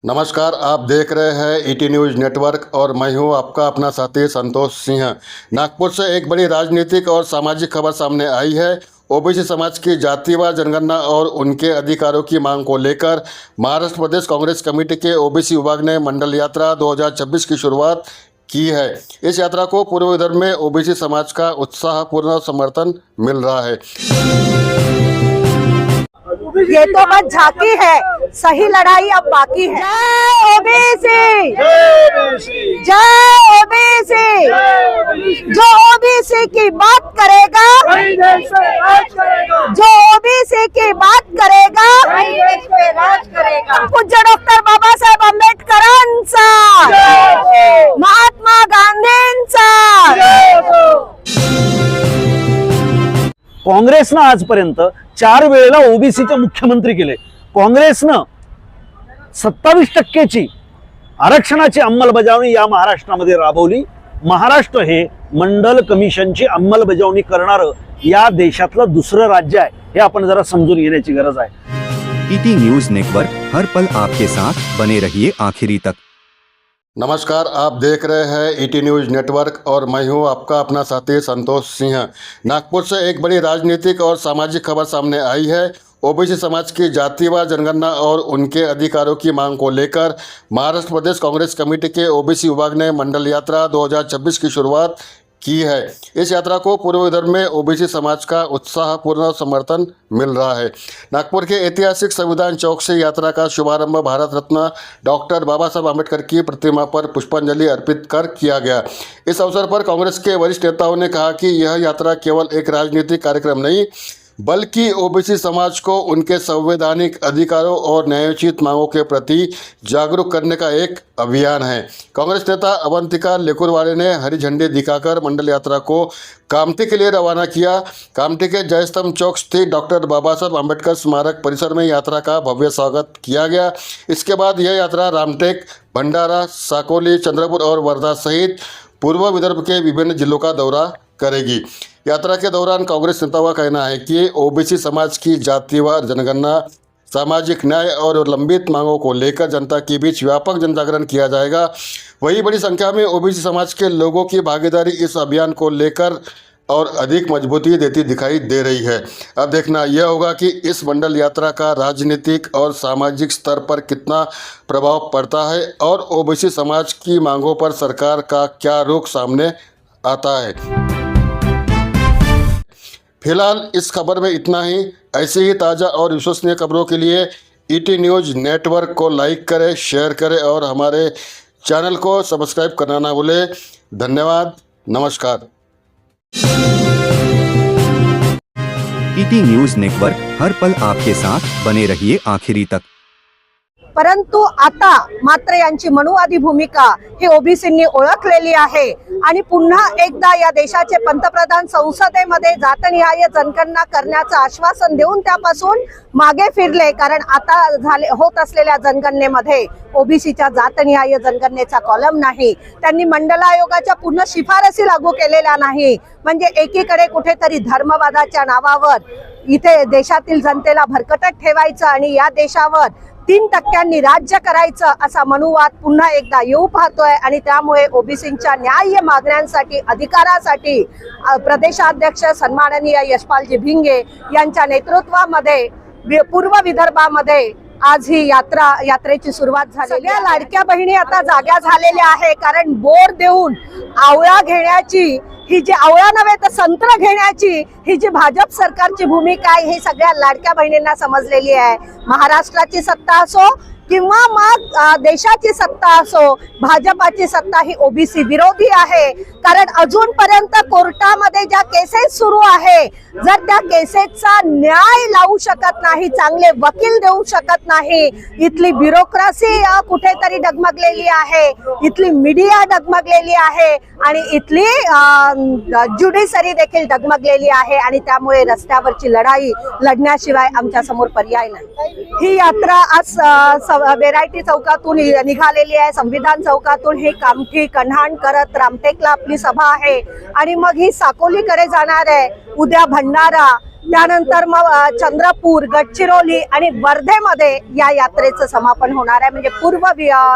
नमस्कार, आप देख रहे हैं ईटी न्यूज़ नेटवर्क और मैं हूं आपका अपना साथी संतोष सिंह। नागपुर से एक बड़ी राजनीतिक और सामाजिक खबर सामने आई है। ओबीसी समाज की जातिवार जनगणना और उनके अधिकारों की मांग को लेकर महाराष्ट्र प्रदेश कांग्रेस कमेटी के ओबीसी विभाग ने मंडल यात्रा 2026 की शुरुआत की है। इस यात्रा को पूर्व विदर्भ में ओबीसी समाज का उत्साहपूर्ण समर्थन मिल रहा है। ये तो बस झांकी है, सही लड़ाई अब बाकी है। जय ओबीसी, जय ओबीसी, जो ओबीसी की बात करेगा, जो ओबीसी की बात करेगा, पूज्य डॉक्टर बाबासाहेब आंबेडकरांचा, महात्मा गांधींचा। काँग्रेसनं आजपर्यंत 4 वेळेला ओबीसीचे मुख्यमंत्री केले। काँग्रेसनं 27% आरक्षणाची अंमलबजावणी या महाराष्ट्रामध्ये राबवली। महाराष्ट्र हे मंडल कमिशनची अंमलबजावणी करणारं या देशातलं दुसरं राज्य आहे, हे आपण जरा समजून घेण्याची गरज आहे। ईटी न्यूज़ नेटवर्क हर पल आपके साथ, बने रहिए आखिरी तक। नमस्कार, आप देख रहे हैं ईटी न्यूज़ नेटवर्क और मैं हूं आपका अपना साथी संतोष सिंह। नागपुर से एक बड़ी राजनीतिक और सामाजिक खबर सामने आई है। ओबीसी समाज की जातिवार जनगणना और उनके अधिकारों की मांग को लेकर महाराष्ट्र प्रदेश कांग्रेस कमेटी के ओबीसी विभाग ने मंडल यात्रा 2026 की शुरुआत की है। इस यात्रा को पूर्व विदर्भ में ओबीसी समाज का उत्साहपूर्ण समर्थन मिल रहा है। नागपुर के ऐतिहासिक संविधान चौक से यात्रा का शुभारंभ भारत रत्न डॉक्टर बाबा साहब आम्बेडकर की प्रतिमा पर पुष्पांजलि अर्पित कर किया गया। इस अवसर पर कांग्रेस के वरिष्ठ नेताओं ने कहा कि यह यात्रा केवल एक राजनीतिक कार्यक्रम नहीं, बल्कि ओबीसी समाज को उनके संवैधानिक अधिकारों और न्यायोचित मांगों के प्रति जागरूक करने का एक अभियान है। कांग्रेस नेता अवंतिका लेकुरवाले ने हरी झंडी दिखाकर मंडल यात्रा को कामठी के लिए रवाना किया। कामठी के जयस्तंभ चौक स्थित डॉक्टर बाबा साहब आम्बेडकर स्मारक परिसर में यात्रा का भव्य स्वागत किया गया। इसके बाद यह यात्रा रामटेक, भंडारा, साकोली, चंद्रपुर और वर्धा सहित पूर्व विदर्भ के विभिन्न जिलों का दौरा करेगी। यात्रा के दौरान कांग्रेस नेताओं का कहना है कि ओबीसी समाज की जातिवार जनगणना, सामाजिक न्याय और लंबित मांगों को लेकर जनता के बीच व्यापक जनजागरण किया जाएगा। वहीं बड़ी संख्या में ओबीसी समाज के लोगों की भागीदारी इस अभियान को लेकर और अधिक मजबूती देती दिखाई दे रही है। अब देखना यह होगा कि इस मंडल यात्रा का राजनीतिक और सामाजिक स्तर पर कितना प्रभाव पड़ता है और ओबीसी समाज की मांगों पर सरकार का क्या रुख सामने आता है। फिलहाल इस खबर में इतना ही। ऐसे ही ताज़ा और विश्वसनीय खबरों के लिए ईटी न्यूज़ नेटवर्क को लाइक करें, शेयर करें और हमारे चैनल को सब्सक्राइब करना ना भूलें। धन्यवाद, नमस्कार। ईटी न्यूज़ नेटवर्क हर पल आपके साथ, बने रहिए आखिरी तक। परंतु आता मात्र यांची मनुवादी भूमिका ही ओबीसींनी ओळखलेली आहे आणि पुन्हा एकदा या देशाचे पंतप्रधान संसदेमध्ये जातनिहाय जनगणना करण्याचं आश्वासन देऊन त्यापासून मागे फिरले। कारण आता होत असलेल्या जनगणनेमध्ये ओबीसीच्या जातनिहाय जनगणनेचा कॉलम नाही। त्यांनी मंडल आयोगाच्या पूर्ण शिफारसी लागू केलेल्या नाही। म्हणजे एकीकडे कुठेतरी धर्मवादाच्या नावावर इथे देशातील जनतेला भरकटत ठेवायचं आणि या देशावर 3% राज्य करायचं असा मनुवाद पुन्हा एकदा येऊ पाहतोय। आणि त्यामुळे ओबीसींच्या न्याय्य मागण्यांसाठी, अधिकारासाठी प्रदेशाध्यक्ष सन्माननीय यशपालजी भिंगे यांच्या नेतृत्वामध्ये पूर्व विदर्भामध्ये आज ही यात्रेची सुरुवात झाली। सगळ्या लाडक्या बहिणी आता जाग्या झालेल्या आहे, कारण बोर देऊन आवळा घेण्याची ही जी आवळा नव्हे तर संत्र घेण्याची ही जी भाजप सरकारची भूमिका आहे, ही सगळ्या लाडक्या बहिणींना समजलेली आहे। महाराष्ट्राची सत्ता असो किंवा मग देशाची सत्ता असो, भाजपाची सत्ता ही ओबीसी विरोधी आहे। कारण अजूनपर्यंत कोर्टामध्ये ज्या केसेस सुरू आहे, जर त्या केसेसचा न्याय लावू शकत नाही, चांगले वकील देऊ शकत नाही, इथली ब्युरोक्रेसी कुठेतरी डगमगलेली आहे, इथली मीडिया डगमगलेली आहे आणि इथली ज्युडिशरी देखील डगमगलेली आहे। आणि त्यामुळे रस्त्यावरची लढाई लढण्याशिवाय आमच्या समोर पर्याय नाही। ही यात्रा आज व्हेरायटी चौकातून निघालेली आहे। संविधान चौकातून ही कामठी कन्हाण करत रामटेकला आपली सभा आहे आणि मग ही साकोलीकडे जाणार आहे। उद्या भंडारा, त्यानंतर मग चंद्रपूर, गडचिरोली आणि वर्धेमध्ये या यात्रेचं समापन होणार आहे. म्हणजे पूर्व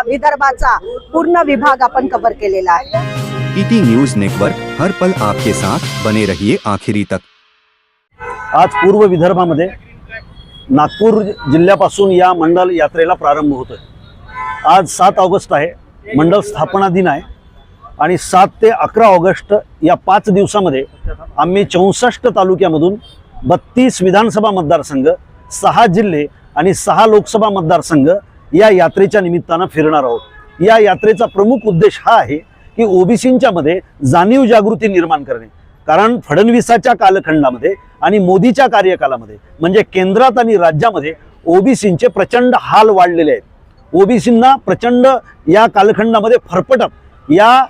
विदर्भाचा पूर्ण विभाग आपण कव्हर केलेला आहे. ईटी न्यूज नेटवर्क हर पल आपके साथ बने रहिए आखिरी तक. आज पूर्व विदर्भामध्ये नागपूर जिल्ह्यापासून या मंडल यात्रेला प्रारंभ होतोय. आज 7 ऑगस्ट आहे, मंडल स्थापना दिन आहे आणि 7 ते 11 ऑगस्ट या 5 दिवसामध्ये आम्ही 64 तालुक्यामधून 32 विधानसभा मतदारसंघ, 6 जिल्हे आणि 6 लोकसभा मतदारसंघ या यात्रेच्या निमित्तानं फिरणार आहोत. या यात्रेचा प्रमुख उद्देश हा आहे की ओबीसींच्या मध्ये जाणीव जागृती निर्माण करणे. कारण फडणवीसाच्या कालखंडामध्ये आणि मोदीच्या कार्यकालामध्ये म्हणजे केंद्रात आणि राज्यामध्ये ओबीसींचे प्रचंड हाल वाढलेले आहेत. ओबीसींना प्रचंड या कालखंडामध्ये फरफटत या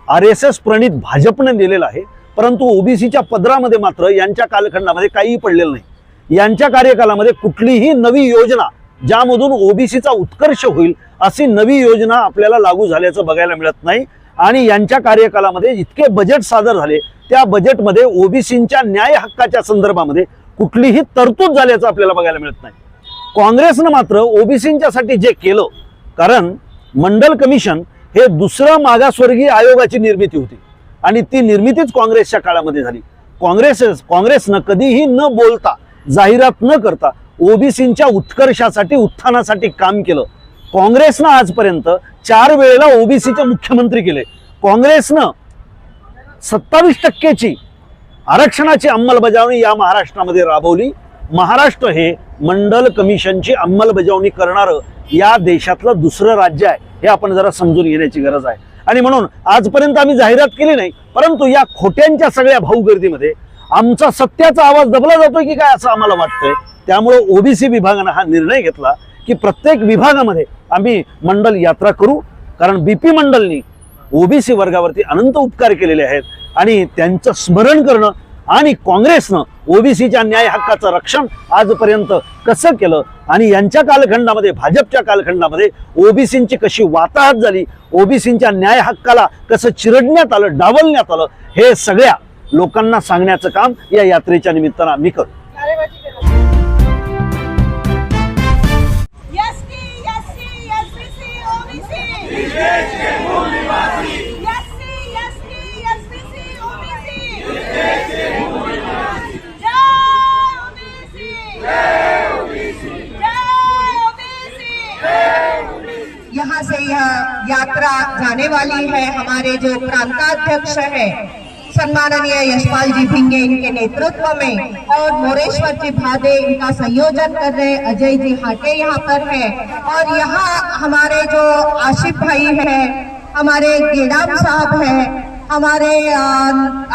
RSS प्रणित भाजपने दिलेला आहे. परंतु ओबीसीच्या पदरामध्ये मात्र यांच्या कालखंडामध्ये काहीही पडलेलं नाही. यांच्या कार्यकालामध्ये कुठलीही नवी योजना ज्यामधून ओबीसीचा उत्कर्ष होईल अशी नवी योजना आपल्याला लागू झाल्याचं बघायला मिळत नाही. आणि यांच्या कार्यकालामध्ये इतके बजेट सादर झाले, त्या बजेटमध्ये ओबीसींच्या न्याय हक्काच्या संदर्भामध्ये कुठलीही तरतूद झाल्याचं आपल्याला बघायला मिळत नाही. काँग्रेसनं मात्र ओबीसींच्यासाठी जे केलं, कारण मंडल कमिशन हे दुसरं मागासवर्गीय आयोगाची निर्मिती होती आणि ती निर्मितीच काँग्रेसच्या काळामध्ये झाली. काँग्रेसनं कधीही न बोलता, जाहिरात न करता ओबीसींच्या उत्कर्षासाठी, उत्थानासाठी काम केलं. काँग्रेसनं आजपर्यंत 4 वेळेला ओबीसीचे मुख्यमंत्री केले. काँग्रेसनं 27% आरक्षणाची अंमलबजावणी या महाराष्ट्रामध्ये राबवली. महाराष्ट्र हे मंडल कमिशनची अंमलबजावणी करणारं या देशातलं दुसरं राज्य आहे, हे आपण जरा समजून घेण्याची गरज आहे. आणि म्हणून आजपर्यंत आम्ही जाहिरात केली नाही, परंतु या खोट्यांच्या सगळ्या भाऊगर्दीमध्ये आमचा सत्याचा आवाज दबला जातोय की काय असं आम्हाला वाटतंय. त्यामुळे ओबीसी विभागानं हा निर्णय घेतला की प्रत्येक विभागामध्ये आम्ही मंडल यात्रा करू. कारण बीपी मंडलनी ओबीसी वर्गावरती अनंत उपकार केलेले आहेत आणि त्यांचं स्मरण करणं आणि काँग्रेसनं ओबीसीच्या न्याय हक्काचं रक्षण आजपर्यंत कसं केलं आणि यांच्या कालखंडामध्ये, भाजपच्या कालखंडामध्ये ओबीसींची कशी वाताहत झाली, ओबीसींच्या न्याय हक्काला कसं चिरडण्यात आलं, डावलण्यात आलं, हे सगळ्या लोकांना सांगण्याचं काम या यात्रेच्या निमित्तानं आम्ही करू. यहाँ से यह यात्रा जाने वाली है. हमारे जो प्रांताध्यक्ष है सम्माननीय यशपाल जी भिंगे, इनके नेतृत्व में, और मोरेश्वर जी भादे इनका संयोजन कर रहे, अजय जी हाटे यहाँ पर है. और यहाँ हमारे जो आशिफ भाई है, हमारे गेडाम साहब है, हमारे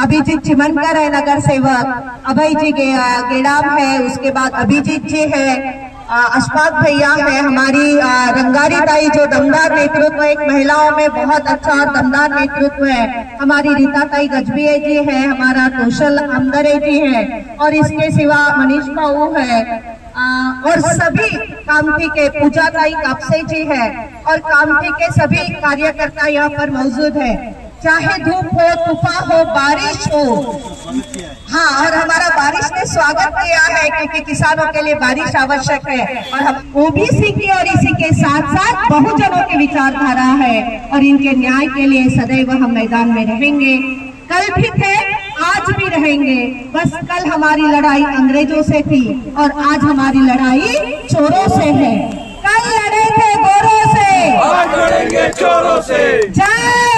अभिजीत चिमनकर है नगर सेवक, अभय जी गेडाम है, उसके बाद अभिजीत जी है, अशफाक भैया है, हमारी रंगारी ताई जो दमदार नेतृत्व, एक महिलाओं में बहुत अच्छा और दमदार नेतृत्व है, हमारी रीता ताई गजबिये जी है, हमारा कौशल हमदरे जी है, और इसके सिवा मनीष भाऊ है, और सभी कामठी के पूजा ताई कापसे जी है, और कामठी के सभी कार्यकर्ता यहाँ पर मौजूद है. चाहे धूप हो, तूफान हो, बारिश हो, हाँ, और हमारा बारिश ने स्वागत किया है क्योंकि किसानों के लिए बारिश आवश्यक है. और हम ओबीसी की और इसी के साथ साथ बहुजनों की विचारधारा है और इनके न्याय के लिए सदैव हम मैदान में रहेंगे. कल भी थे, आज भी रहेंगे. बस कल हमारी लड़ाई अंग्रेजों से थी और आज हमारी लड़ाई चोरों से है. कल लड़े थे गोरों से, आज लड़ेंगे चोरों से. जय